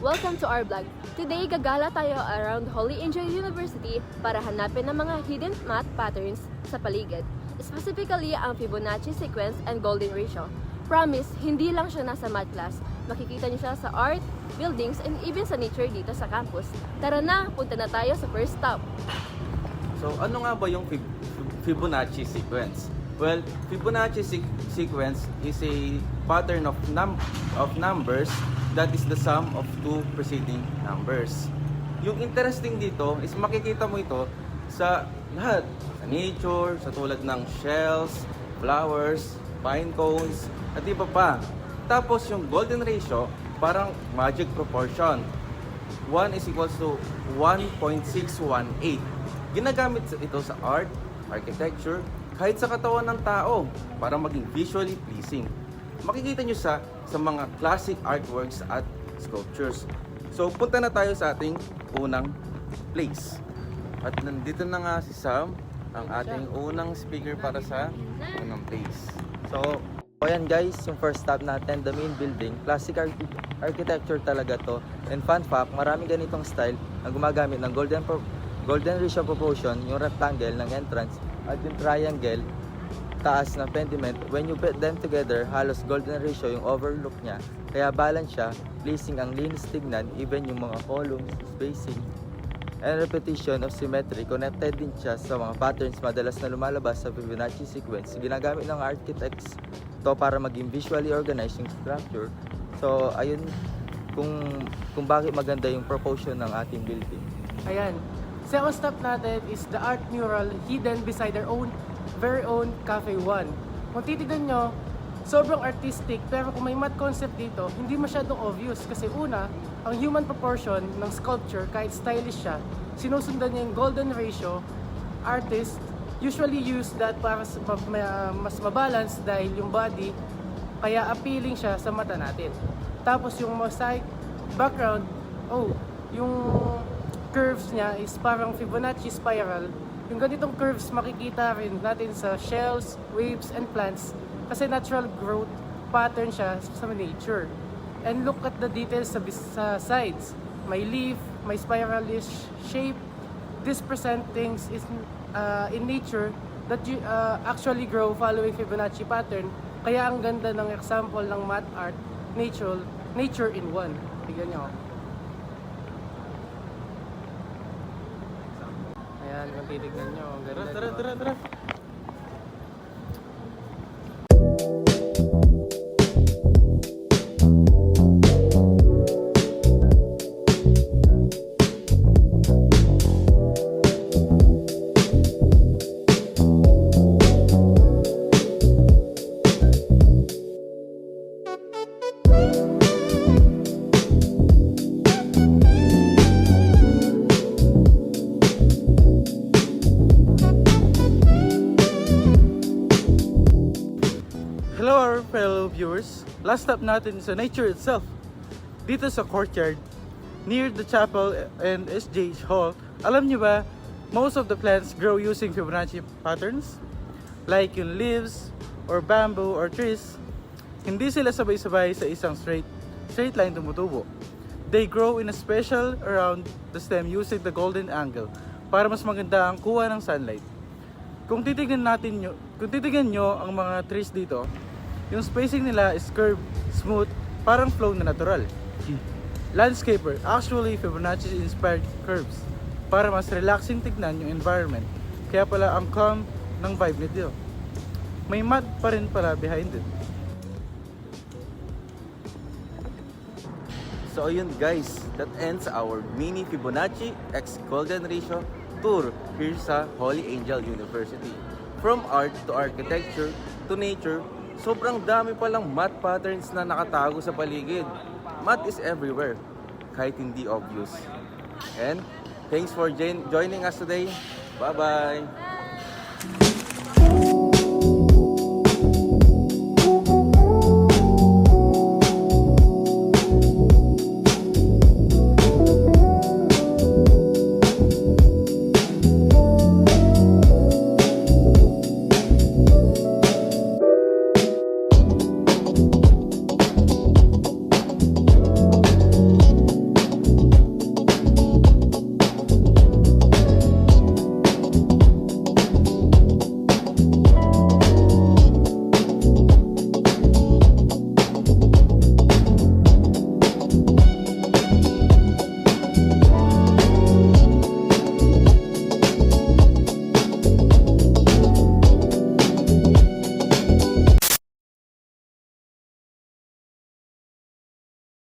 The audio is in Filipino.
Welcome to our vlog. Today, gagala tayo around Holy Angel University para hanapin ang mga hidden math patterns sa paligid. Specifically, ang Fibonacci sequence and golden ratio. Promise, hindi lang siya nasa math class. Makikita niyo siya sa art, buildings, and even sa nature dito sa campus. Tara na, punta na tayo sa first stop. So, ano nga ba yung Fibonacci sequence? Well, Fibonacci sequence is a pattern of numbers that is the sum of two preceding numbers. Yung interesting dito is makikita mo ito sa lahat. Sa nature, sa tulad ng shells, flowers, pine cones, at iba pa. Tapos yung golden ratio, parang magic proportion. 1 is equals to 1.618. Ginagamit ito sa art, architecture, kahit sa katawan ng tao para maging visually pleasing. Makikita nyo sa mga classic artworks at sculptures. So, punta na tayo sa ating unang place. At nandito na nga si Sam, ang ating unang speaker para sa unang place. So, ayan guys, yung first stop natin, the main building. Classic architecture talaga to. And fun fact, maraming ganitong style na gumagamit ng golden ratio proportion, yung rectangle ng entrance, at yung triangle, taas na pediment. When you put them together, halos golden ratio yung overlook niya. Kaya balance siya, pleasing ang linis tignan, even yung mga columns, spacing, and repetition of symmetry. Connected din siya sa mga patterns madalas na lumalabas sa Fibonacci sequence. Ginagamit ng architects to para maging visually organized yung structure. So, ayun kung bakit maganda yung proportion ng ating building. Ayan. Second stop natin is the art mural hidden beside our very own Cafe 1. Kung titignan nyo, sobrang artistic, pero kung may math concept dito, hindi masyadong obvious. Kasi una, ang human proportion ng sculpture, kahit stylish siya, sinusundan niya yung golden ratio. Artists usually use that para mas mabalance dahil yung body, kaya appealing siya sa mata natin. Tapos yung mosaic background, yung curves niya is parang Fibonacci spiral. Yung ganitong curves makikita rin natin sa shells, waves, and plants kasi natural growth pattern siya sa nature. And look at the details sa sides. May leaf, may spiralish shape. This present things is in nature that you actually grow following Fibonacci pattern. Kaya ang ganda ng example ng math art, nature in one. Tignan nyo. Ayan, kung titignan nyo, ang ganda. Tara. Hello our fellow viewers. Last stop natin sa nature itself. Dito sa courtyard, near the chapel and SJH Hall. Alam niyo ba, most of the plants grow using Fibonacci patterns? Like yung leaves, or bamboo, or trees. Hindi sila sabay-sabay sa isang straight line tumutubo. They grow in a special around the stem using the golden angle para mas maganda ang kuha ng sunlight. Kung titignan nyo ang mga trees dito, yung spacing nila is curved, smooth, parang flow na natural. Landscaper, actually Fibonacci inspired curves para mas relaxing tignan yung environment. Kaya pala ang calm ng vibe nito. May math pa rin pala behind it. So ayun guys, that ends our mini Fibonacci x golden ratio tour here sa Holy Angel University. From art to architecture to nature, sobrang dami palang math patterns na nakatago sa paligid. Math is everywhere, kahit hindi obvious. And Thanks for joining us today. Bye-bye.